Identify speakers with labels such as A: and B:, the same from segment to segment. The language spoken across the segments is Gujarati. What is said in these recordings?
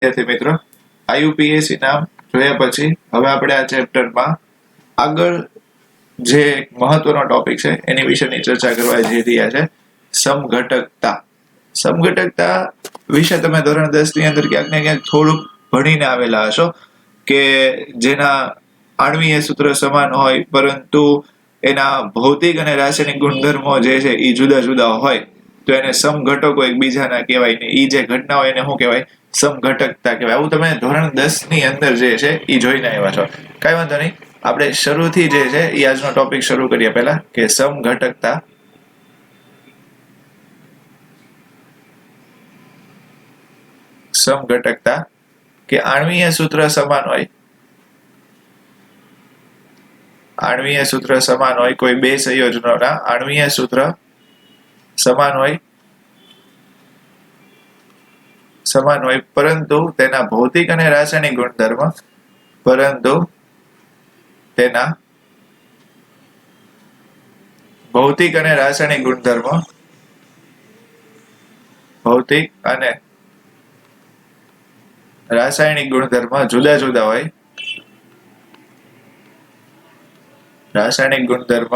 A: વિદ્યાર્થી મિત્રો, આઈયુપીએસસી નામ જોયા પછી હવે આપણે આ ચેપ્ટરમાં આગળ જે એક મહત્વનો ટોપિક છે એની વિશેની ચર્ચા કરવા જઈ રહ્યા છે, સમઘટકતા. સમઘટકતા વિશે તમે ધોરણ 10 ની અંદર ક્યાંક ને ક્યાંક થોડુંક ભણીને આવેલા હશો કે જેના આણ્વીય સૂત્ર સમાન હોય પરંતુ એના ભૌતિક અને રાસાયણિક ગુણધર્મો જે છે એ જુદા જુદા હોય તો એને સમઘટકો એકબીજાના કહેવાય ને એ જે ઘટના હોય એને શું કહેવાય? સમઘટકતા કહેવાય. આવું તમે ધોરણ 10 ની અંદર જે છે એ જોઈને આવ્યા છો. કઈ વાંધો નહીં, આપણે શરૂથી જે છે એ આજનો ટોપિક શરૂ કરીએ પહેલા કે સમઘટકતા. સમઘટકતા કે આણ્વીય સૂત્ર સમાન હોય, આણ્વીય સૂત્ર સમાન હોય, કોઈ બે સંયોજનોના આણ્વીય સૂત્ર સમાન હોય પરંતુ તેના ભૌતિક અને રાસાયણિક ગુણધર્મ ભૌતિક અને રાસાયણિક ગુણધર્મ જુદા જુદા હોય, રાસાયણિક ગુણધર્મ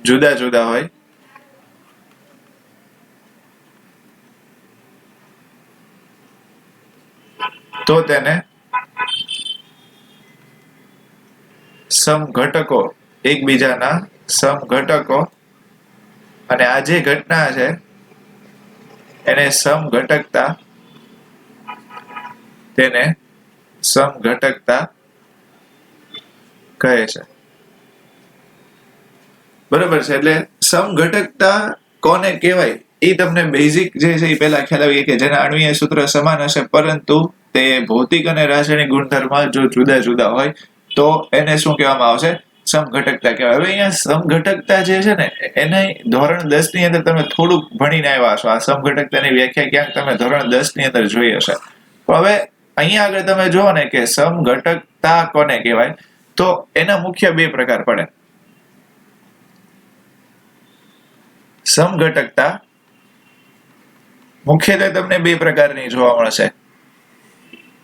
A: જુદા જુદા હોય તો તેને સમઘટકો, એકબીજાના સમઘટકો, અને આ જે ઘટના છે એને સમઘટકતા કહે છે. બરોબર છે. એટલે સમઘટકતા કોને કહેવાય એ તમને બેઝિક જે છે એ પહેલા ખ્યાલ આવી કે જેના આણ્વીય સૂત્ર સમાન હશે પરંતુ તે ભૌતિક અને રાસાયણિક ગુણધર્મ જો જુદા જુદા હોય તો એને શું કહેવામાં આવશે? સમઘટકતા કહેવાય. હવે અહીંયા સમઘટકતા જે છે ને એને ધોરણ 10 ની અંદર તમે થોડુંક ભણીને આવ્યા છો. આ સમઘટકતાની વ્યાખ્યા ક્યાંક તમે ધોરણ 10 ની અંદર જોઈ હશે. પણ હવે અહીંયા આગળ તમે જુઓ ને કે સમઘટકતા કોને કહેવાય તો એના મુખ્ય બે પ્રકાર પડે. સમઘટકતા મુખ્યત્વે તમને બે પ્રકારની જોવા મળશે.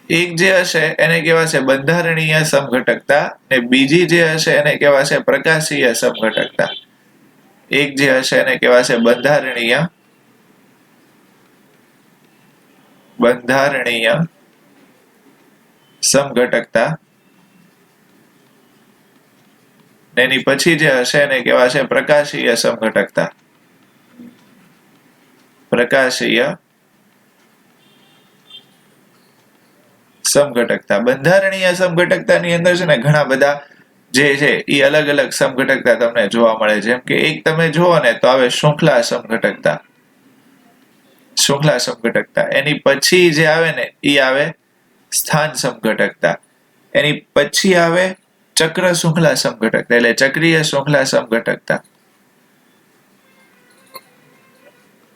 A: એક જે હશે એને કહેવાશે બંધારણીય સમઘટકતા અને બીજી જે હશે એને કહેવાશે પ્રકાશીય સમઘટકતા. એક જે હશે એને કહેવાશે બંધારણીય સમઘટકતા, એની પછી જે હશે એને કહેવાશે પ્રકાશીય સમઘટકતા. પ્રકાશીય સમઘટકતા. બંધારણીય સમઘટકતાની અંદર છે ને ઘણા બધા જે છે એ અલગ અલગ સમઘટકતા તમને જોવા મળે. જેમ કે એક તમે જુઓ ને તો આવે શૃંખલા સમઘટકતા. એની પછી જે આવે ને એ આવે સ્થાન સમઘટકતા. એની પછી આવે ચક્ર શૃંખલા સમઘટકતા એટલે ચક્રીય શૃંખલા સમઘટકતા.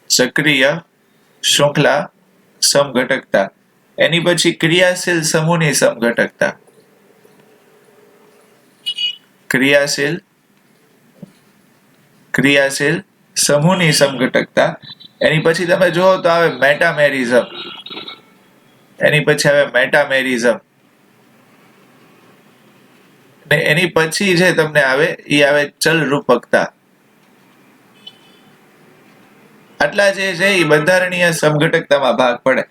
A: ચક્રીય શૃંખલા સમઘટકતા. એની પછી ક્રિયાશીલ સમૂહની સમઘટકતા. ક્રિયાશીલ સમૂહની સમઘટકતા. એની પછી તમે જુઓ તો આવે મેટામેરિઝમ. એની પછી આવે મેટામેરિઝમ. ને એની પછી જે તમને આવે એ આવે ચલરૂપકતા. આટલા જે છે એ બંધારણીય સમઘટકતામાં ભાગ પડે.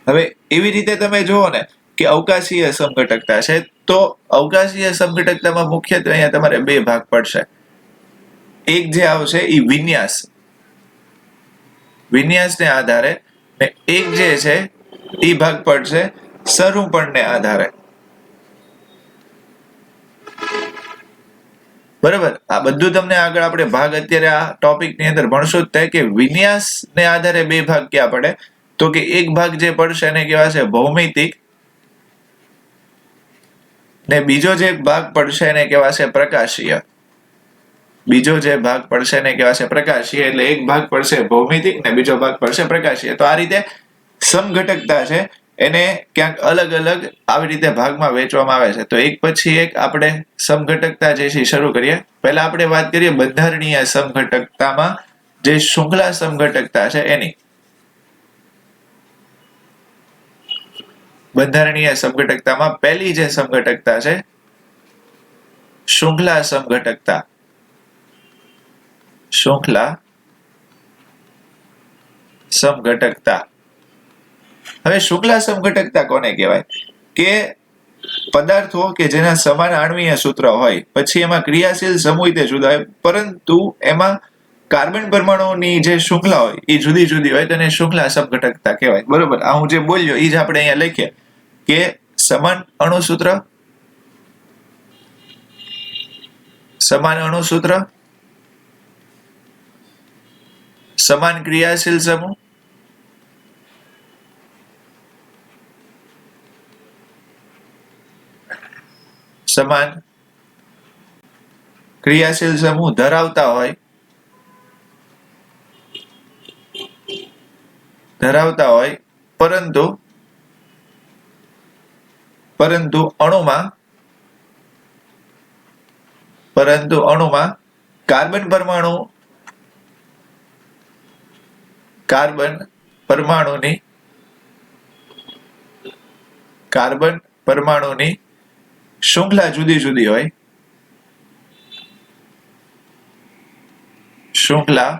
A: હવે એવી રીતે તમે જુઓ ને કે અવકાશીય સમઘટકતા છે તો અવકાશીય સમઘટકતામાં મુખ્યત્વે અહીંયા તમારે બે ભાગ પડશે. એક જે આવશે એ વિન્યાસને આધારે, ને એક જે છે એ ભાગ પડશે સરૂપણને આધારે. બરાબર. આ બધું તમને આગળ આપણે ભાગ અત્યારે આ ટોપિક ની અંદર ભણશું જ કે વિન્યાસને આધારે બે ભાગ ક્યાં પડે તો કે એક ભાગ જે પડશે એને કહેવાશે ભૌમિતિક, ને બીજો જે ભાગ પડશે એને કહેવાશે પ્રકાશીય. એટલે એક ભાગ પડશે ભૌમિતિક ને બીજો ભાગ પડશે પ્રકાશીય. તો આ રીતે સમઘટકતા છે એને ક્યાંક અલગ અલગ આવી રીતે ભાગમાં વહેંચવામાં આવે છે. તો એક પછી એક આપણે સમઘટકતા જે છે શરૂ કરીએ. પહેલા આપણે વાત કરીએ બંધારણીય સમઘટકતામાં જે શૃંખલા સમઘટકતા છે એની. બંધારણીય સમઘટકતામાં પહેલી જે સમઘટકતા છે શૃંખલા સમઘટકતા. શૃંખલા સમઘટકતા. હવે શૃંખલા સમઘટકતા કોને કહેવાય? કે પદાર્થો કે જેના સમાન આણ્વીય સૂત્ર હોય, પછી એમાં ક્રિયાશીલ સમૂહ તે જુદા હોય, પરંતુ એમાં કાર્બન પરમાણુની જે શૃંખલા હોય એ જુદી જુદી હોય, તેને શૃંખલા સમઘટકતા કહેવાય. બરોબર, આ હું જે બોલ્યો એ જ આપણે અહીંયા લખીએ કે સમાન અણુસૂત્ર, સમાન અણુસૂત્ર, સમાન ક્રિયાશીલ સમૂહ, સમાન ક્રિયાશીલ સમૂહ ધરાવતા હોય, પરંતુ અણુમાં કાર્બન પરમાણુની શૃંખલા જુદી જુદી હોય, શૃંખલા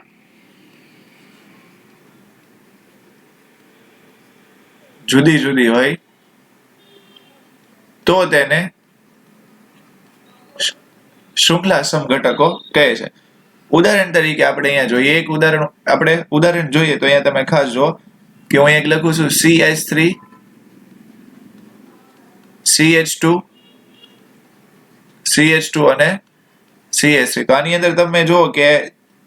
A: જુદી જુદી હોય તો તેને શૃંખલા સમઘટકો કહે છે. ઉદાહરણ તરીકે આપણે અહીંયા જોઈએ, એક ઉદાહરણ જોઈએ તો અહીંયા તમે ખાસ જો કે હું એક લખું છું CH3 CH2 અને CH3. તો આની અંદર તમે જો કે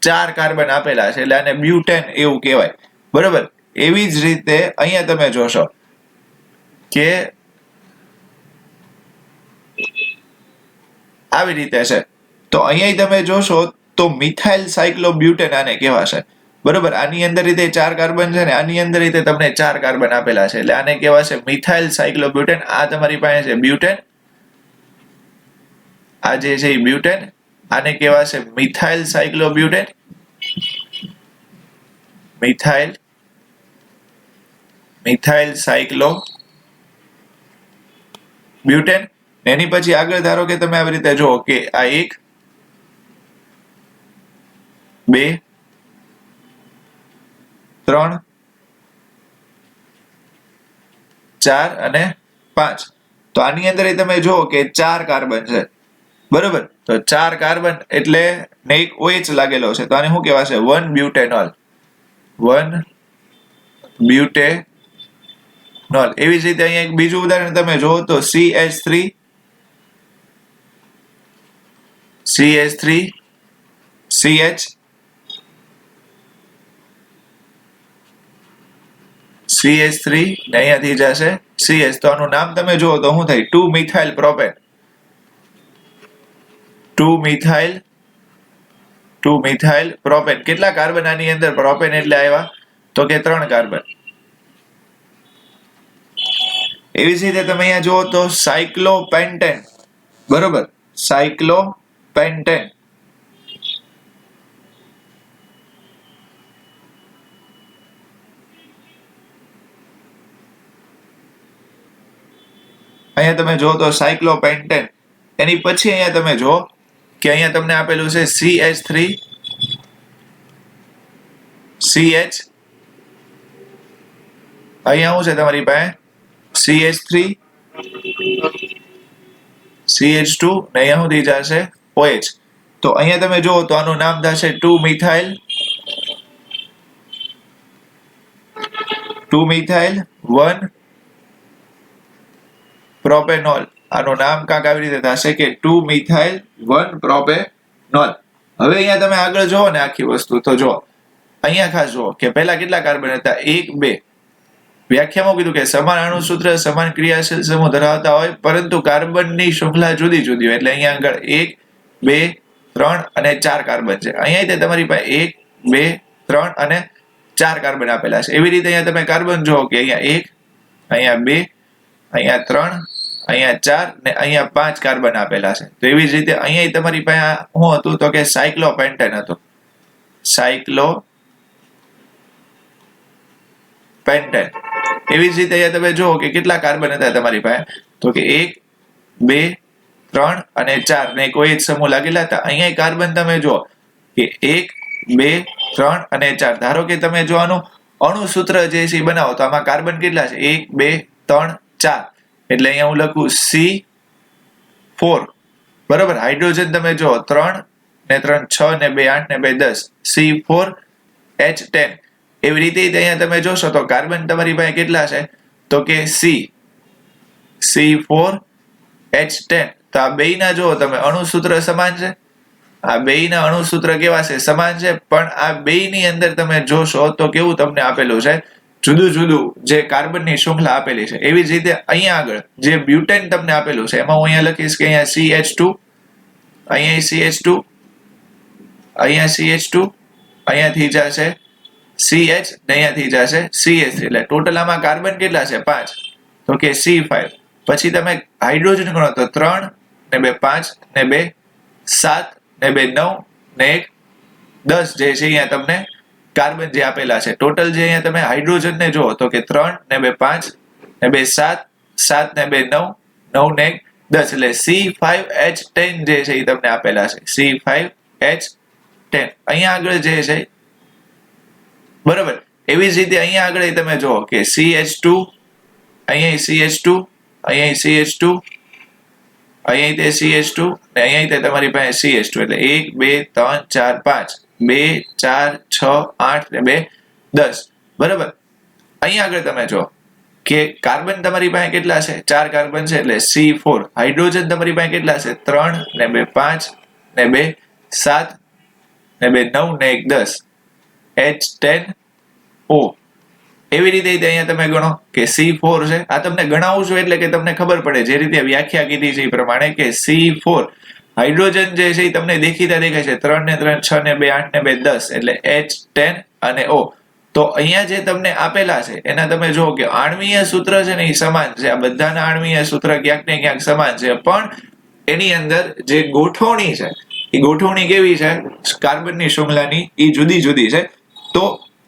A: 4 કાર્બન આપેલા છે, એટલે આને બ્યુટેન એવું કહેવાય. બરોબર, એવી જ રીતે અહીંયા તમે જોશો કે આવી રીતે છે. તો અહીંયા તમે જોશો તો મિથાઇલ સાયક્લોબ્યુટેન આને કહેવાશે. બરોબર, આની અંદર રીતે 4 કાર્બન છે ને આની અંદર રીતે તમને 4 કાર્બન આપેલા છે, એટલે આને કહેવાશે મિથાઇલ સાયક્લોબ્યુટેન. આ તમારી પાસે છે બ્યુટેન, આ જે છે એ બ્યુટેન, આને કહેવાશે મિથાઇલ સાયક્લોબ્યુટેન, મિથાઇલ સાયક્લોબ્યુટેન. એની પછી આગળ ધારો કે તમે આવી રીતે જો કે આ 1 2 3 4 અને 5. તો આની અંદર તમે જો કે 4 કાર્બન છે. બરોબર, તો 4 કાર્બન એટલે ને એક OH લાગેલો છે, તો આને શું કહેવાશે? 1 બ્યુટેનોલ. એવી જ રીતે અહીંયા એક બીજું ઉદાહરણ તમે જો તો CH3 CH CH3 ને અહીંયાથી જશે CH. તો આનું નામ તમે જુઓ તો શું થાય? 2 મિથાઇલ પ્રોપેન. 2 methyl propane. કેટલા કાર્બન આની અંદર પ્રોપેન એટલે આવ્યા? તો કે 3 કાર્બન. એવી જ રીતે તમે અહીંયા જુઓ તો સાયક્લોપેન્ટેન. બરોબર, સાયક્લોપેન્ટેન. અહીંયા તમે જો તો સાયક્લોપેન્ટેન. એની પછી અહીંયા તમે જો કે અહીંયા તમને આપેલું છે CH3 CH. અહીંયા શું છે તમારી પાસે? CH3 CH2 ને અહીંયા શું થઈ જશે? OH. તો અહીંયા તમે જુઓ તો આનું નામ થશે 2 મિથાઇલ 1 પ્રોપેનોલ. આનું નામ કાંક આવી રીતે થશે કે 2 મિથાઇલ 1 પ્રોપેનોલ. હવે અહીંયા તમે આગળ જોવો ને આખી વસ્તુ તો જો અહીંયા ખાસ જુઓ કે પહેલા કેટલા કાર્બન હતા? 1 2. વ્યાખ્યામાં કીધું કે સમાન અણુસૂત્ર, સમાન ક્રિયાશીલ સમૂહ ધરાવતા હોય, પરંતુ કાર્બનની શૃંખલા જુદી જુદી હોય. એટલે અહીંયા આગળ 1 2 3 અને 4 કાર્બન છે. અહીંયા તમારી પાસે 1 2 3 અને 4 કાર્બન આપેલા છે. એવી રીતે અહીંયા તમે કાર્બન જુઓ કે અહીંયા 1 અહીંયા 2 અહીંયા 3 અહીંયા 4 ને અહીંયા 5 કાર્બન આપેલા છે. તો એવી જ રીતે અહીંયા તમારી પાસે શું હતું? તો કે સાયક્લોપેન્ટેન હતું. સાયક્લોપેન્ટેન. એવી જ રીતે અહીંયા તમે જુઓ કે કેટલા કાર્બન હતા તમારી પાસે, તો કે 1 2 3 અને 4 ને કોઈ એક સમૂહ લાગેલા હતા. અહીંયા કાર્બન તમે જુઓ કે 1 2 3 અને 4. ધારો કે તમે જો આનું અણુસૂત્ર જે છે બનાવો તો આમાં કાર્બન કેટલા છે? 1 2 3 4. એટલે અહીંયા હું લખું C4. બરાબર. હાઇડ્રોજન તમે જો 3 ને 3 6 ને 2 8 ને 2 10 C4H10. એવી રીતે અહીંયા તમે જોશો તો કાર્બન તમારી પાસે કેટલા છે? તો કે C4H10. તો આ બેયના જો તમે અણુસૂત્ર સમાન છે. આ બેયના અણુસૂત્ર કેવા છે? સમાન છે. પણ આ બેયની અંદર તમે જોશો તો કેવું તમને આપેલું છે? જુદું જુદું જે કાર્બનની શૃંખલા આપેલી છે. એવી જ રીતે અહીંયા આગળ જે બ્યુટેન તમને આપેલું છે એમાં હું અહીંયા લખીશ કે અહીંયા CH2, અહીંયા CH2, અહીંયા CH2, અહીંયાથી જશે CH ને અહીંયાથી જશે CH3. એટલે ટોટલ આમાં કાર્બન કેટલા છે? 5. તો કે C5. પછી તમે હાઇડ્રોજન ગણો તો 3 ને 2 5 ને 2 7 ને 2 9 ને 1 10 જે છે અહીંયા તમને કાર્બન જે આપેલા છે. ટોટલ જે અહીંયા તમે હાઇડ્રોજન ને જુઓ તો કે 3 ને 2 5 ને 2 7 7 ને 2 9 9 ને 1 10. એટલે C5H10 જે છે એ તમને આપેલા છે. C5H10 અહીંયા આગળ જે છે બરાબર. એવી જ રીતે અહીંયા આગળ તમે જુઓ કે CH2, અહીંયા CH2, અહીંયા CH2, અહીંયા તે CH2 ને અહીંયા તે તમારી પાસે CH2. એટલે 1 2 3 4 5 2 4 6 8 ને 2 10. બરાબર. અહીંયા આગળ તમે જો કે કાર્બન તમારી પાસે કેટલા છે? 4 કાર્બન છે એટલે C4. હાઇડ્રોજન તમારી પાસે કેટલા છે? 3 ને 2 5 ને 2 7 ને 2 9 ને 1 10 H10O. એવી રીતે અહીંયા તમે ગણો કે C4 છે. આ તમને ગણાવું છું એટલે કે તમને ખબર પડે જે રીતે વ્યાખ્યા કીધી છે એ પ્રમાણે કે C4 હાઇડ્રોજન જે છે એ તમને દેખીતા દેખાય છે 3 ને 3 6 ને 2 8 ને 2 10 એટલે H10 અને O. તો અહીંયા જે તમને આપેલા છે એના તમે જુઓ કે આણ્વીય સૂત્ર છે ને એ સમાન છે. આ બધાના આણ્વીય સૂત્ર ક્યાંક ને ક્યાંક સમાન છે, પણ એની અંદર જે ગોઠવણી છે એ ગોઠવણી કેવી છે? કાર્બનની શૃંખલાની એ જુદી જુદી છે. તો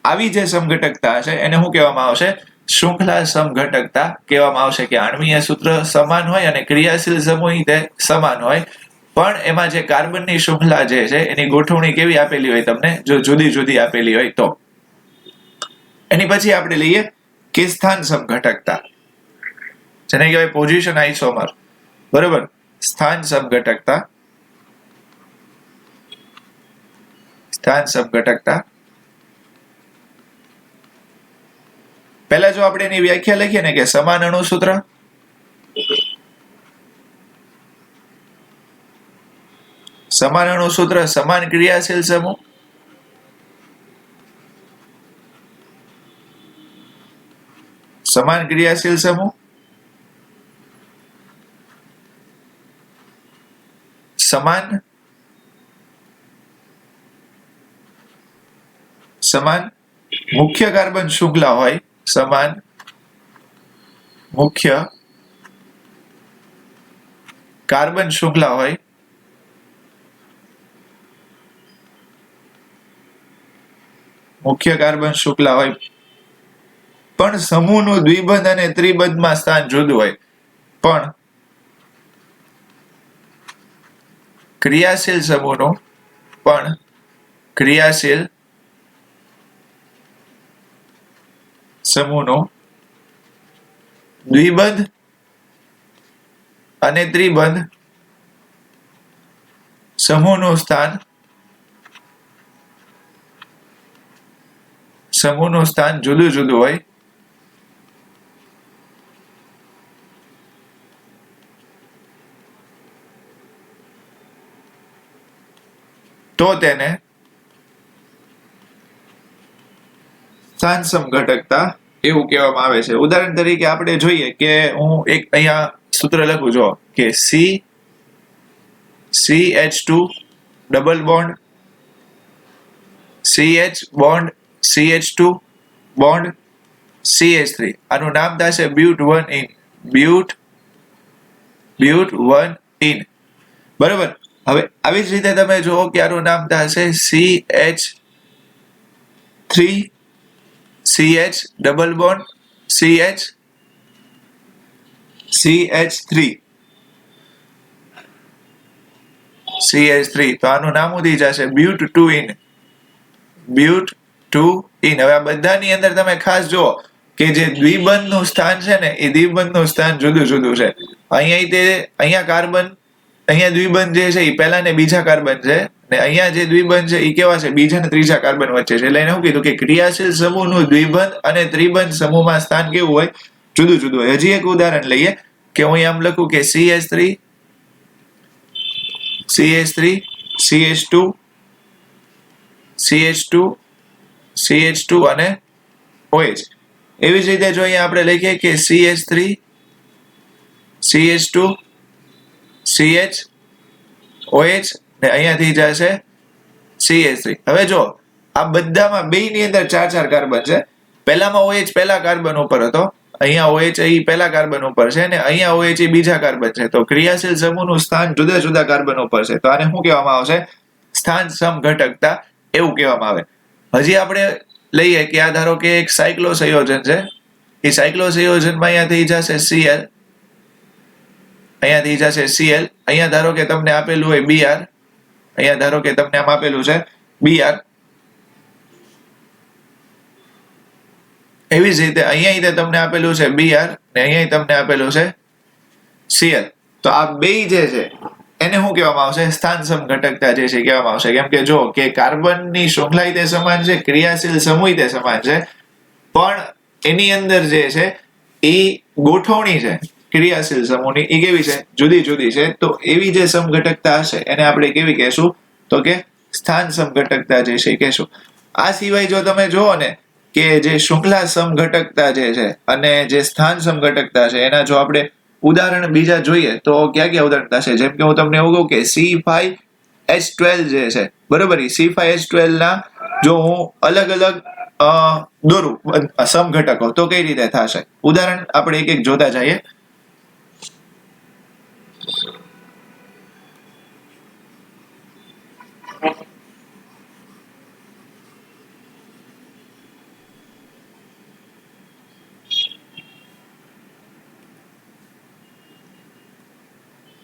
A: આવી જે સમઘટકતા છે એને શું કહેવામાં આવશે? શૃંખલા સમઘટકતા કહેવામાં આવશે. કે આણ્વીય સૂત્ર સમાન હોય અને ક્રિયાશીલ સમૂહ તે સમાન હોય, પણ એમાં જે કાર્બનની શૃંખલા જે છે એની ગોઠવણી કેવી આપેલી હોય તમને? જો જુદી જુદી આપેલી હોય તો. એની પછી આપણે લઈએ કે સ્થાન સમઘટકતા, જેને કહેવાય પોઝિશન આઇસોમર. બરોબર. સ્થાન સમઘટકતા, સ્થાન સમઘટકતા. પહેલા જો આપણે એની વ્યાખ્યા લખીએ ને કે સમાન અણુસૂત્ર, સમાન અણુસૂત્ર, સમાન ક્રિયાશીલ સમૂહ, સમાન ક્રિયાશીલ સમૂહ, સમાન મુખ્ય કાર્બન શૃંખલા હોય, સમાન મુખ્ય કાર્બન શૃંખલા હોય, મુખ્ય કાર્બન શૃંખલા હોય, પણ સમૂહનું દ્વિબંધ અને ત્રિબંધમાં સ્થાન જુદું હોય, પણ ક્રિયાશીલ સમૂહનું, પણ ક્રિયાશીલ સમૂહનું દ્વિબંધ અને ત્રિબંધ સમૂહનું સ્થાન, સમૂહનું સ્થાન જુદું જુદું હોય, તો તેને સ્થાન સમઘટકતા એવું કહેવામાં આવે છે. ઉદાહરણ તરીકે આપણે જોઈએ કે હું એક અહીંયા સૂત્ર લખું છું કે CH2 double bond CH bond CH2 bond CH3. આનું નામ થશે બ્યુટ 1 ઇન, બ્યુટ 1 ઇન. બરોબર. હવે આવી જ રીતે તમે જુઓ કે આનું નામ થશે CH3 CH double bond CH3 તો આનું નામ ઉધી જશે બ્યુટ-2-ઈન. બ્યુટ-2-ઈન. હવે આ બધાની અંદર તમે ખાસ જુઓ કે જે દ્વિબંધનું સ્થાન છે ને એ દ્વિબંધનું સ્થાન જુદું જુદું છે. અહીંયા કાર્બન, અહીંયા દ્વિબંધ જે છે એ પહેલા ને બીજા કાર્બન છે, ને અહીંયા જે દ્વિબંધ છે એ કેવા છે? બીજા ને ત્રીજા કાર્બન વચ્ચે છે. એટલે એને શું કીધું કે ક્રિયાશીલ સમૂહનું દ્વિબંધ અને ત્રિબંધ સમૂહમાં સ્થાન કેવું હોય? જુદું જુદું હોય. હજી એક ઉદાહરણ લઈએ કે હું આમ લખું કે CH3 CH2 અને OH. એવી જ રીતે જો અહીંયા આપણે લખીએ કે CH3 CH2 CH OH ને અહીંયાથી જશે CH3. હવે જો આ બધામાં બેયની અંદર 4 કાર્બન છે. પહેલામાં OH પહેલા કાર્બન ઉપર હતો, અહીંયા OH એ પહેલા કાર્બન ઉપર છે, ને અહીંયા OH એ બીજા કાર્બન છે. તો ક્રિયાશીલ સમૂહનું સ્થાન જુદા જુદા કાર્બન ઉપર છે. તો આને શું કહેવામાં આવશે? સ્થાન સમઘટકતા એવું કહેવામાં આવે. હજી આપણે લઈએ કે આ ધારો કે એક સાયક્લો સંયોજન છે. એ સાયક્લો સંયોજનમાં અહીંયાથી જશે Cl, અહીંયાથી જશે Cl. અહીંયા ધારો કે તમને આપેલું હોય Br, અહીંયા ધારો કે તમને આમ આપેલું છે Br. એવી જ રીતે અહીંયા તમને આપેલું છે Br ને અહીંયા તમને આપેલું છે Cl. તો આ બે જે છે એને શું કહેવામાં આવશે? સ્થાન સમઘટકતા જે છે કહેવામાં આવશે. કેમ કે જો કે કાર્બનની શૃંખલા તે સમાન છે, ક્રિયાશીલ સમૂહ તે સમાન છે, પણ એની અંદર જે છે એ ગોઠવણી છે ક્રિયાશીલ સમૂહની એ કેવી છે? જુદી જુદી છે. તો એવી જે સમઘટકતા હશે એને આપણે કેવી કહેશું? તો કે સ્થાન સમઘટકતા જે છે કહેશું. આ સિવાય જો તમે જુઓ ને કે જે શૃંખલા સમઘટકતા જે છે અને જે સ્થાન સમઘટકતા છે એના જો આપણે ઉદાહરણ બીજા જોઈએ તો ક્યાં ક્યાં ઉદાહરણ થશે? જેમ કે હું તમને એવું કહું કે C5H12 જે છે, બરોબર, C5H12 ના જો હું અલગ અલગ દોરું સમઘટકો તો કઈ રીતે થશે? ઉદાહરણ આપણે એક એક જોતા જઈએ.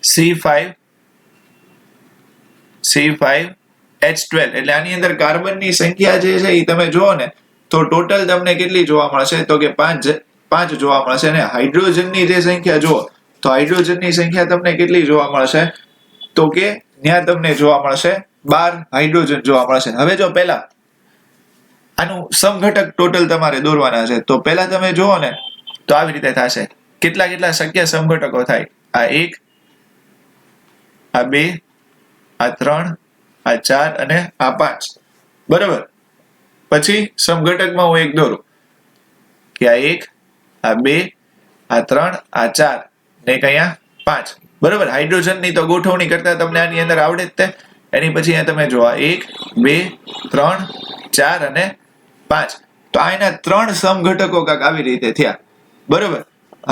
A: C5H12 એટલે આની અંદર કાર્બનની સંખ્યા જે છે એ તમે જુઓ ને તો ટોટલ તમને કેટલી જોવા મળશે? તો કે 5 જોવા મળશે. અને હાઇડ્રોજનની જે સંખ્યા જુઓ તો હાઇડ્રોજનની સંખ્યા તમને કેટલી જોવા મળશે? તો કે ત્યાં તમને જોવા મળશે 12 હાઇડ્રોજન જોવા મળશે. હવે જો પહેલા આનું સમઘટક ટોટલ તમારે દોરવાના છે તો પહેલા તમે જુઓ ને તો આવી રીતે થશે. કેટલા કેટલા શક્ય સમઘટકો થાય? આ 1, આ 2, આ 3, આ 4 અને આ 5, બરાબર. પછી સમઘટકમાં હું એક દોરું કે આ 1, આ 2, આ 3, આ 4 ને એક અહીંયા 5, બરાબર. હાઇડ્રોજનની તો ગોઠવણી કરતા તમને આની અંદર આવડે જ તે. એની પછી અહીંયા તમે જો આ 1, 2, 3, 4 અને 5. તો આ એના 3 સમઘટકો કાંક આવી રીતે થયા, બરાબર.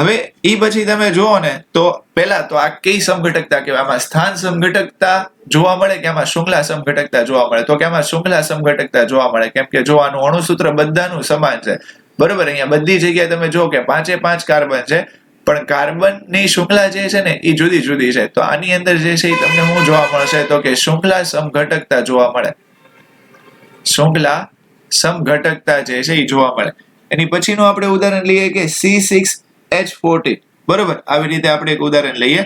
A: હવે ઈ પછી તમે જુઓ ને તો પહેલા તો આ કઈ સમઘટકતા કહેવાય? આમાં સ્થાન સમઘટકતા જોવા મળે કે આમાં શૃંખલા સમઘટકતા જોવા મળે? તો કે આમાં શૃંખલા સમઘટકતા જોવા મળે. કેમ કે જો આનું અણુસૂત્ર બધાનું સમાન છે, બરોબર. અહીંયા બધી જગ્યાએ તમે જો કે 5 કાર્બન છે, પણ કાર્બનની શૃંખલા જે છે ને એ જુદી જુદી છે. તો આની અંદર જે છે એ તમને શું જોવા મળશે? તો કે શૃંખલા સમઘટકતા જોવા મળે. શૃંખલા સમઘટકતા જે છે એ જોવા મળે. એની પછીનું આપણે ઉદાહરણ લઈએ કે C6H14, બરોબર. આવી રીતે આપણે એક ઉદાહરણ લઈએ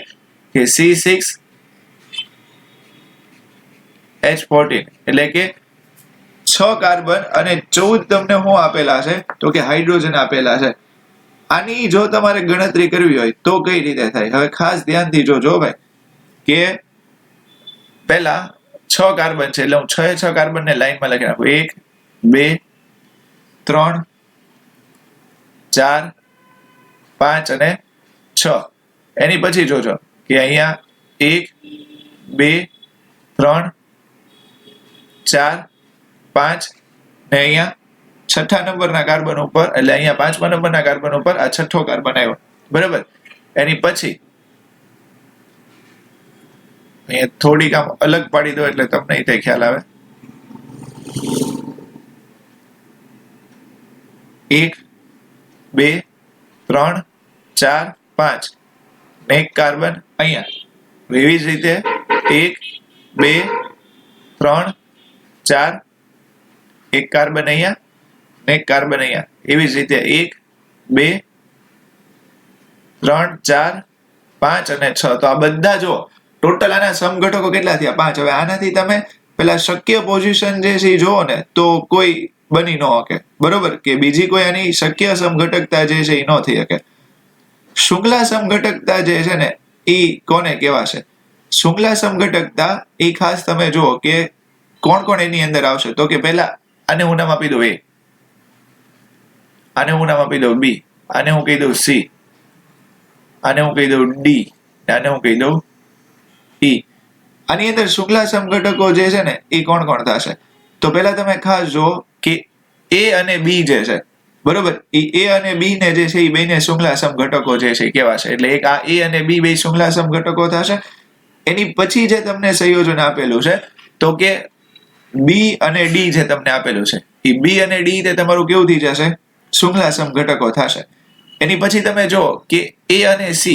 A: કે C6H14 એટલે કે 6 કાર્બન અને 14 તમને શું આપેલા છે? તો કે હાઇડ્રોજન આપેલા છે. આની જો તમારે ગણતરી કરવી હોય તો કઈ રીતે થાય? હવે ખાસ ધ્યાનથી જોજો ભાઈ કે પહેલા 6 કાર્બન છે એટલે હું 6 કાર્બનને લાઈનમાં લખી નાખું. 1, 2, 3, 4, 5 અને 6. એની પછી જોજો કે અહીંયા 1, 2, 3, 4, 5 ને અહીંયા 6થા નંબરના કાર્બન ઉપર એટલે અહીંયા 5મા નંબરના કાર્બન ઉપર આ 6થો કાર્બન આવ્યો, બરાબર. એની પછી અહીંયા થોડીક આમ અલગ પાડી દો એટલે તમને તે ખ્યાલ આવે. 1, 2, 3 4 5 ને એક કાર્બન અહીંયા. એવી જ રીતે 1 2 3 4 એક કાર્બન અહીંયા ને એક કાર્બન અહીંયા. એવી જ રીતે 1 2 3 4 5 અને 6. તો આ બધા જો ટોટલ આના સમઘટકો કેટલા થયા? 5. હવે આનાથી તમે પેલા શક્ય પોઝિશન જે છે એ જોવો ને તો કોઈ બની ન શકે, બરોબર? કે બીજી કોઈ આની શક્ય સમઘટકતા જે છે એ ન થઈ શકે. શૃંખલા સમઘટકતા જે છે ને એ કોને કહેવાશે? શૃંખલા સમઘટકતા એ ખાસ તમે જુઓ કે કોણ કોણ એની અંદર આવશે. તો કે પહેલા આને હું નામ આપી દઉં A, આને હું નામ આપી દઉં B, આને હું કહી દઉં C, આને હું કહી દઉં D, આને હું કહી દઉં E. આની અંદર શૃંખલા સમઘટકો જે છે ને એ કોણ કોણ થશે? તો પહેલા તમે ખાસ જુઓ કે A અને B જે છે, બરોબર? એ A અને B ને જે છે એ બેને શૃંખલા સમઘટકો જે છે કહેવાશે. એટલે એક આ A અને B બે શૃંખલા સમઘટકો થશે. એની પછી જે તમને સંયોજન આપેલું છે તો કે B અને D જે તમને આપેલું છે એ B અને D તે તમારું કેવું થઈ જશે? શૃંખલા સમઘટકો થશે. એની પછી તમે જો કે A અને C,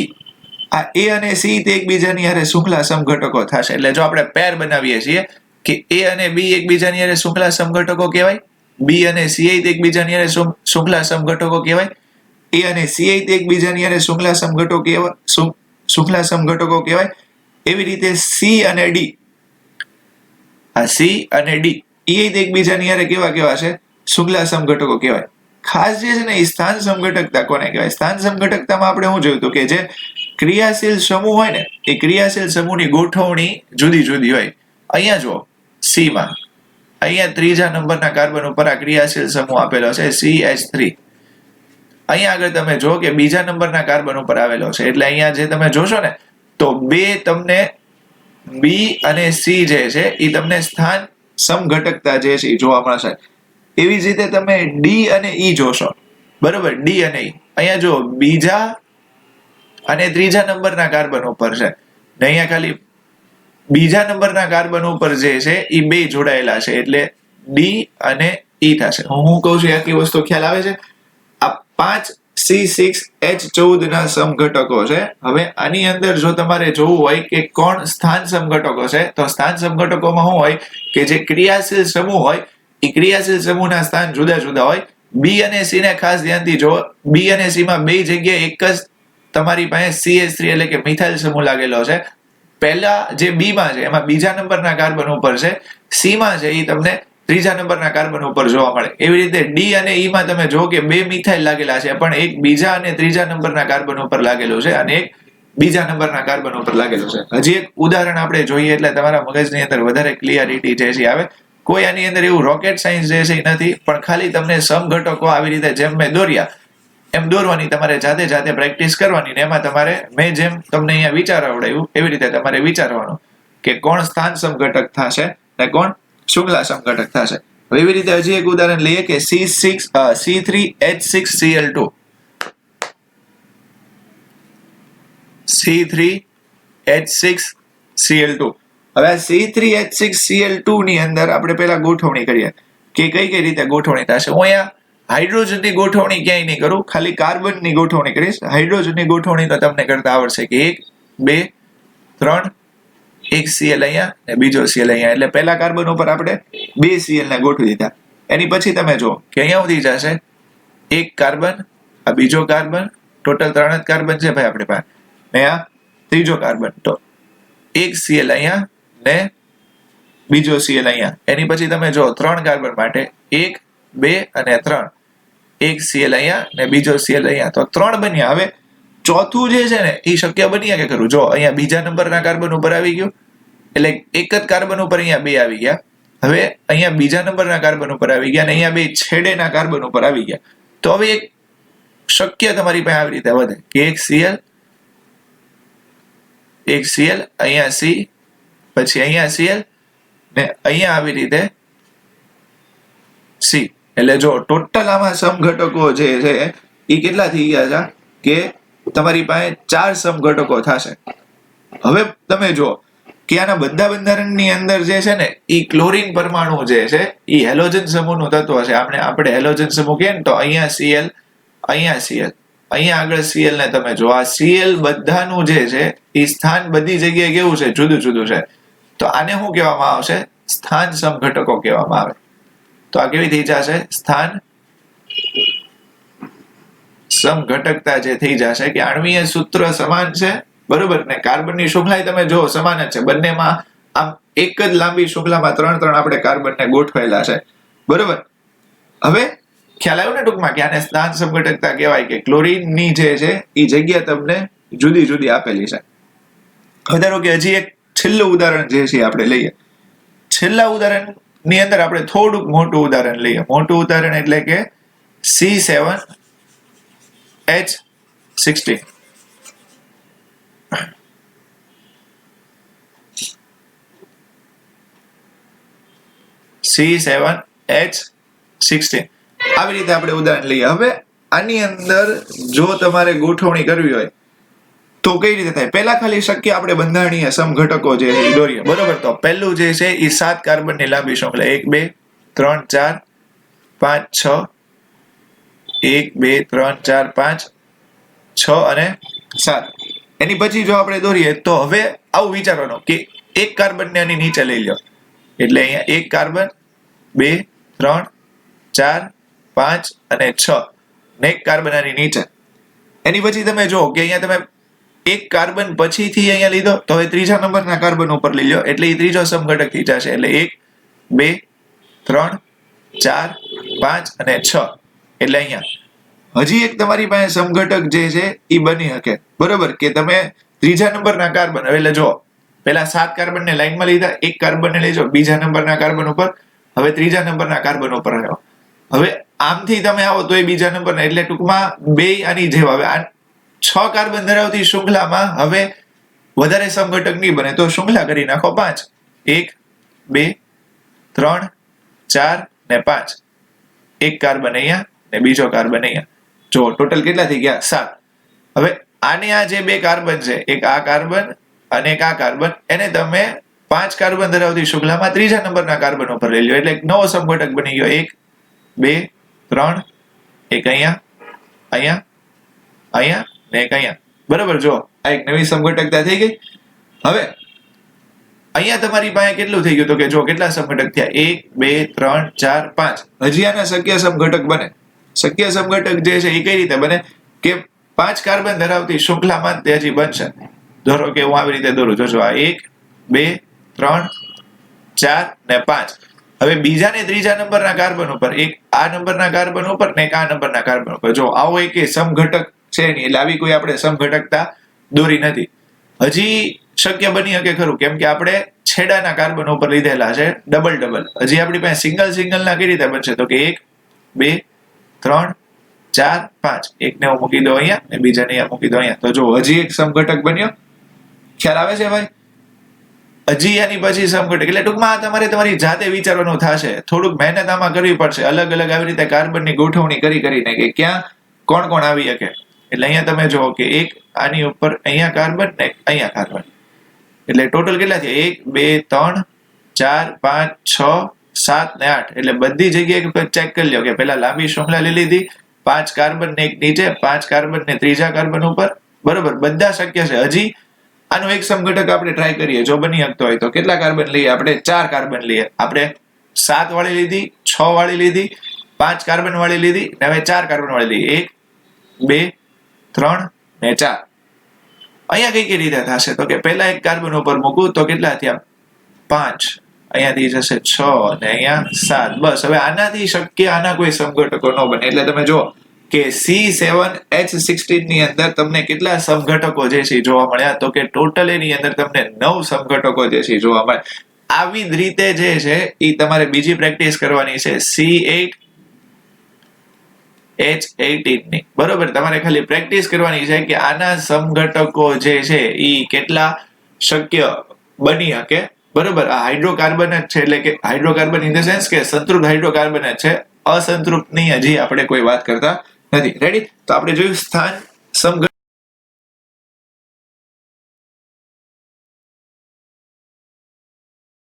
A: આ A અને C તે એકબીજાની હારે શૃંખલા સમઘટકો થશે. એટલે જો આપણે પેર બનાવીએ છીએ કે A અને B એકબીજાની હારે શૃંખલા સમઘટકો કહેવાય, B અને C એકબીજાની હારે શૃંખલા સમઘટકો કહેવાય, A અને C એકબીજાની હારે શૃંખલા સમઘટકો કહેવાય, શૃંખલા સમઘટકો કહેવાય. એવી રીતે C અને D, આ C અને D એ એકબીજાની હારે કેવા છે? શૃંખલા સમઘટકો કહેવાય. ખાસ જે છે ને એ સ્થાન સમઘટકતા કોને કહેવાય? સ્થાન સમઘટકતામાં આપણે શું જોયું હતું કે જે ક્રિયાશીલ સમૂહ હોય ને એ ક્રિયાશીલ સમૂહની ગોઠવણી જુદી જુદી હોય. અહીંયા જો C માં અહીંયા ત્રીજા નંબરના કાર્બન ઉપર આ ક્રિયાશીલ સમૂહ આપેલો છે CH3. અહીંયા આગળ તમે જો કે બીજા નંબરના કાર્બન ઉપર આવેલો છે. એટલે અહીંયા જે તમે જોશો ને તો બે તમને B અને C જે છે એ તમને સ્થાન સમઘટકતા જે છે એ જોવા મળશે. એવી જ રીતે તમે D અને E જોશો, બરોબર? D અને E અહીંયા જો બીજા અને ત્રીજા નંબરના કાર્બન ઉપર છે ને અહીંયા ખાલી બીજા નંબરના કાર્બન ઉપર જે છે એ બે જોડાયેલા છે. એટલે D અને E થશે. હું કહું છું આખી વસ્તુ ખ્યાલ આવે છે? આ 5 C6H14 ના સમઘટકો છે. હવે આની અંદર જો તમારે જોવું હોય કે કોણ સ્થાન સમઘટકો છે તો સ્થાન સમઘટકોમાં શું હોય કે જે ક્રિયાશીલ સમૂહ હોય એ ક્રિયાશીલ સમૂહના સ્થાન જુદા જુદા હોય. B અને C ને ખાસ ધ્યાનથી જો. B અને C માં બે જગ્યાએ એક જ તમારી પાસે CH3 એટલે કે મિથાઇલ સમૂહ લાગેલો છે. પહેલા જે B માં છે એમાં બીજા નંબરના કાર્બન ઉપર છે, C માં છે એ તમને ત્રીજા નંબરના કાર્બન ઉપર જોવા મળે. એવી રીતે D અને E માં તમે જો કે બે મિથાઇલ લાગેલા છે પણ એક બીજા અને ત્રીજા નંબરના કાર્બન ઉપર લાગેલું છે અને એક બીજા નંબરના કાર્બન ઉપર લાગેલું છે. હજી એક ઉદાહરણ આપણે જોઈએ એટલે તમારા મગજની અંદર વધારે ક્લિયરિટી જે છે આવે. કોઈ આની અંદર એવું રોકેટ સાયન્સ જે છે એ નથી, પણ ખાલી તમને સમઘટકો આવી રીતે જેમ મેં દોર્યા એમ દોરવાની તમારે જાતે પ્રેક્ટિસ કરવાની. ને એમાં તમારે મેં જેમ તમને અહીંયા વિચારાવડાવ્યું એવી રીતે તમારે વિચારવાનું કે કોણ સ્થાન સમઘટક થશે ને કોણ શૃંખલા સમઘટક થશે. એવી રીતે હજી એક ઉદાહરણ લઈએ કે C3H6Cl2, C3H6Cl2. હવે આ C3H6Cl2 ની અંદર આપણે પહેલા ગોઠવણી કરીએ કે કઈ રીતે ગોઠવણી થશે. હું અહીંયા હાઇડ્રોજનની ગોઠવણી ક્યાંય નહીં કરું, ખાલી કાર્બનની ગોઠવણી કરીશ. હાઇડ્રોજનની ગોઠવણી તો તમને કરતા આવડશે કે 1 2 3 એક Cl અહીંયા ને બીજો Cl અહીંયા. એટલે પહેલા કાર્બન ઉપર આપણે 2 Cl ને ગોઠવી દીધા. એની પછી તમે જો કે અહીંયા ઉધી જશે એક કાર્બન, આ બીજો કાર્બન, ટોટલ 3 જ કાર્બન છે ભાઈ આપણી પાસે, ને આ ત્રીજો કાર્બન. તો એક Cl અહીંયા ને બીજો Cl અહીંયા. એની પછી તમે જો 3 કાર્બન માટે 1 2 અને 3, એક Cl અહીંયા ને બીજો Cl અહીંયા. તો 3 બન્યા. હવે ચોથું જે છે ને એ શક્ય બન્યા કે ખરું? જો અહીંયા બીજા નંબરના કાર્બન ઉપર આવી ગયું એટલે એક જ કાર્બન ઉપર અહીંયા 2 આવી ગયા. હવે અહીંયા બીજા નંબરના કાર્બન ઉપર આવી ગયા અને અહીંયા 2 છેડેના કાર્બન ઉપર આવી ગયા. તો હવે એક શક્ય તમારી પાસે આવી રીતે વધે કે એક Cl અહીંયા C, પછી અહીંયા Cl ને અહીંયા આવી રીતે C. એટલે જો ટોટલ આમાં સમઘટકો જે છે એ કેટલા થઈ ગયા છે કે તમારી પાસે 4 સમઘટકો થશે. હવે તમે જો કે આના બધા બંધારણની અંદર જે છે ને એ ક્લોરીન પરમાણુ જે છે એ હેલોજન સમૂહનું તત્વ છે. આપણે હેલોજન સમૂહ કહીએ ને તો અહીંયા Cl, અહીંયા Cl, અહીંયા આગળ Cl ને તમે જો, આ Cl બધાનું જે છે એ સ્થાન બધી જગ્યાએ કેવું છે, જુદું જુદું છે. તો આને શું કહેવામાં આવશે? સ્થાન સમઘટકો કહેવામાં આવે. તો આ કેવી થઈ જશે? સ્થાન સમઘટકતા જે થઈ જશે કે આણ્વીય સૂત્ર સમાન છે, બરોબર ને? કાર્બનની શૃંખલા તમે જો સમાન જ છે બંનેમાં. આમ એક જ લાંબી શૃંખલામાં 3 આપણે કાર્બનને ગોઠવેલા છે, બરોબર. હવે ખ્યાલ આવ્યો ને ટૂંકમાં કે આને સ્થાન સમઘટકતા કહેવાય કે ક્લોરીનની જે છે એ જગ્યા તમને જુદી જુદી આપેલી છે. હવે ધારો કે હજી એક છેલ્લું ઉદાહરણ જે છે આપણે લઈએ. છેલ્લા ઉદાહરણ ની અંદર આપણે થોડુંક મોટું ઉદાહરણ લઈએ. મોટું ઉદાહરણ એટલે કે C7H16. C7H16 આવી રીતે આપણે ઉદાહરણ લઈએ. હવે આની અંદર જો તમારે ગોઠવણી કરવી હોય તો કઈ રીતે થાય? પહેલા ખાલી શક્ય આપણે બંધારણીય સમઘટકો જે છે દોરીએ, બરોબર. તો પહેલું જે છે એ 7 કાર્બનની લાંબી શૃંખલા 1 2 3 4 5 6 1 2 3 4 5 6 અને 7. એની પછી જો આપણે દોરીએ તો હવે આવું વિચારવાનું કે એક કાર્બનને આની નીચે લઈ લો, એટલે અહીંયા એક કાર્બન 2 3 4 5 અને 6 ને એક કાર્બન આની નીચે. એની પછી તમે જો કે અહીંયા તમે એક કાર્બન પછીથી અહીંયા લીધો તો હવે ત્રીજા નંબરના કાર્બન ઉપર લઈ લો, એટલે એ ત્રીજો સમઘટક થઈ જશે. એટલે 1 2 3 4 5 અને 6. એટલે અહીંયા હજી એક તમારી પાસે સમઘટક જે છે એ બની શકે, બરોબર. કે તમે ત્રીજા નંબરના કાર્બન, હવે એટલે જો પેલા 7 કાર્બનને લાઈનમાં લીધા, એક કાર્બનને લેજો બીજા નંબરના કાર્બન ઉપર, હવે ત્રીજા નંબરના કાર્બન ઉપર આવ્યો. હવે આમથી તમે આવો તો એ બીજા નંબરના, એટલે ટૂંકમાં બે આની જેવા. હવે 6 કાર્બન ધરાવતી શૃંખલામાં હવે વધારે સમઘટક નહીં બને તો શૃંખલા કરી નાખો 5. 1 2 3 4 ને 5. એક કાર્બન અહીંયા ને બીજો કાર્બન અહીંયા. જો ટોટલ કેટલા થઈ ગયા? 7. હવે આને આ જે બે કાર્બન છે, એક આ કાર્બન અને એક આ કાર્બન, એને તમે 5 કાર્બન ધરાવતી શૃંખલામાં ત્રીજા નંબરના કાર્બન ઉપર લઈ લો, એટલે એક નવો સમઘટક બની ગયો. 1 2 3 એક અહીંયા અહીંયા અહીંયા ને એક અહીંયા, બરોબર. જો આ એક નવી સમઘટકતા થઈ ગઈ. હવે અહીંયા તમારી પાસે કેટલું થઈ ગયું? તો કે જો કેટલા સમઘટક થયા? 1 2 3 4 5. હજી આના શક્ય સમઘટક બને. શક્ય સમઘટક જે છે એ કઈ રીતે બને કે 5 કાર્બન ધરાવતી શૃંખલામાં તે હજી બનશે. ધારો કે હું આવી રીતે દોરું, જોજો આ 1 2 3 4 ને 5. હવે બીજા ને ત્રીજા નંબરના કાર્બન ઉપર, એક આ નંબરના કાર્બન ઉપર ને એક આ નંબરના કાર્બન ઉપર. જો આવો એક સમઘટક છે નહીં, એટલે આવી કોઈ આપણે સમઘટકતા દોરી નથી. હજી શક્ય બની શકે ખરું, કેમ કે આપણે છેડાના કાર્બન ઉપર લીધેલા છે ડબલ ડબલ. હજી આપણી પાસે સિંગલ સિંગલ ના કઈ રીતે બનશે? તો કે 1 2 3 4 5. એકને હું મૂકી દઉં અહીંયા ને બીજાને અહીંયા મૂકી દઉં અહીંયા. તો જો હજી એક સમઘટક બન્યો. ખ્યાલ આવે છે ભાઈ? હજી આની પછી સમઘટક, એટલે ટૂંકમાં તમારે તમારી જાતે વિચારવાનું થશે. થોડુંક મહેનત આમાં કરવી પડશે, અલગ અલગ આવી રીતે કાર્બનની ગોઠવણી કરીને કે ક્યાં કોણ કોણ આવી શકે. એટલે અહીંયા તમે જુઓ કે એક આની ઉપર અહીંયા કાર્બન ને અહીંયા કાર્બન, એટલે ટોટલ કેટલા થયા? 1 2 3 4 5 6 7 ને 8. એટલે બધી જગ્યાએ ચેક કરી લો કે પેલા લાંબી શૃંખલા લઈ લીધી, 5 કાર્બન ને એક નીચે, 5 કાર્બન ને ત્રીજા કાર્બન ઉપર, બરોબર. બધા શક્ય છે. હજી આનો એક સમઘટક આપણે ટ્રાય કરીએ, જો બની શકતો હોય તો. કેટલા કાર્બન લઈએ આપણે? 4 કાર્બન લઈએ. આપણે 7 વાળી લીધી, 6 વાળી લીધી, 5 કાર્બન વાળી લીધી ને હવે 4 કાર્બન વાળી લીધી. 1 2 3 ને 4. અહીંયા કઈ રીતે થશે? તો કે પહેલા એક કાર્બન ઉપર મૂકું તો કેટલા થયા? 5. અહીંયાથી જશે 6 અને અહીંયા 7. બસ. હવે આનાથી શક્ય આના કોઈ સમઘટકો ન બને. એટલે તમે જો કે C7H16 ની અંદર તમને કેટલા સમઘટકો જે છે જોવા મળ્યા? તો કે ટોટલ એની અંદર તમને 9 સમઘટકો જે છે જોવા મળે. આવી જ રીતે જે છે એ તમારે બીજી પ્રેક્ટિસ કરવાની છે C8H18 ની, બરોબર. તમારે ખાલી પ્રેક્ટિસ કરવાની છે કે આના સમઘટકો જે છે એ કેટલા શક્ય બની શકે, બરોબર. આ હાઇડ્રોકાર્બન જ છે, એટલે કે હાઇડ્રોકાર્બન ઇન ધ સેન્સ કે સંતૃપ્ત હાઇડ્રોકાર્બન જ છે, અસંતૃપ્તની હજી આપણે કોઈ વાત કરતા નથી. રેડી? તો આપણે જોયું સ્થાન સમઘટક